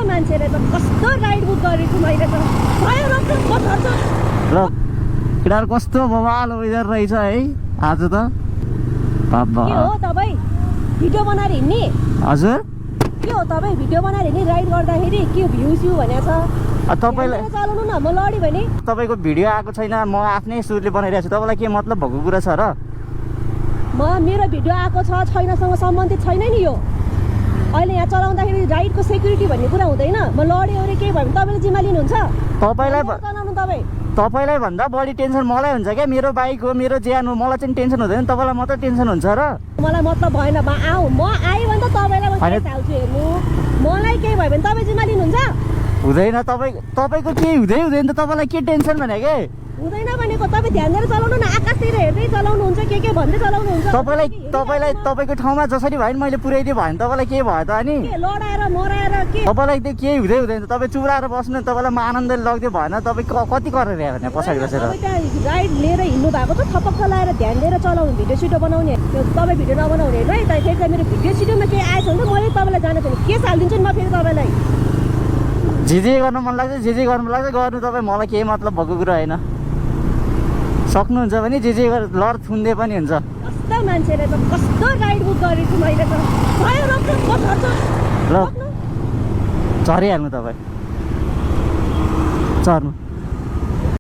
मान्छेले त कस्तो राइड बुक गरेको मैले त ल केटाहरू कस्तो बवाल वेदर रहेछ है आज त बाबा के हो तपाईँ भिडियो बनाएर हिँड्ने हजुर के हो तपाईँ भिडियो बनाएर हिँड्ने राइड गर्दाखेरि के भ्यू स्यू भनेको छ तपाईँलाई चलाउनु न म लडी भने तपाईँको भिडियो आएको छैन म आफ्नै सुरले बनाइरहेको छु तपाईँलाई के मतलब भएको कुरा छ र मेरो भिडियो आएको छ छैनसँग सम्बन्धित छैन नि यो अहिले यहाँ चलाउँदाखेरि राइडको सेक्युरिटी भन्ने कुरा हुँदैन म लड्यो अरे केही भयो भने तपाईँले जिम्मा लिनुहुन्छ चलाउनु तपाईँलाई भन्दा बढी टेन्सन मलाई हुन्छ क्या मेरो बाइक हो मेरो ज्यान हो मलाई चाहिँ टेन्सन हुँदैन तपाईँलाई मात्र टेन्सन हुन्छ र मलाई मतलब भएन म आएँ भने त तपाईँलाई हाल्छु हेर्नु मलाई केही भयो भने तपाईँ जिम्मा लिनुहुन्छ हुँदैन तपाईँको केही हुँदैन त तपाईँलाई के टेन्सन भने के हुँदैन भनेको तपाईँ ध्यान दिएर चलाउनु न आकाशतिर हेर्दै चलाउनुहुन्छ के भन्दै चलाउनुहुन्छ तपाईँलाई तपाईँको ठाउँमा जसरी भयो नि मैले पुर्याइदियो भयो भने तपाईँलाई के भयो त अनि लडाएर मराएर के तपाईँलाई त्यो केही हुँदैन तपाईँ चुराएर बस्नु तपाईँलाई म आनन्दले लगिदियो भएन तपाईँ कति गरेर ल्यायो भने पछाडि बसेर राइड लिएर हिँड्नु भएको छ थपक्क लाएर ध्यान दिएर चलाउनु भिडियो सिडियो बनाउने तपाईँ भिडियो नबनाउने है फेरि त मेरो भिडियो सिडियोमा केही आएछ भने त मैले तपाईँलाई जानेको छैन के हालिदिन्छु नि म फेरि तपाईँलाई जे गर्नु मन लाग्छ जे गर्नु मन लाग्छ गर्नु तपाईँ मलाई केही मतलब भएको कुरा होइन सक्नुहुन्छ भने जे लड थुन्दै पनि हुन्छ कस्तो मान्छेले त कस्तो राइड बुक गरेको मैले त ल झरिहाल्नु तपाईँ चर्नु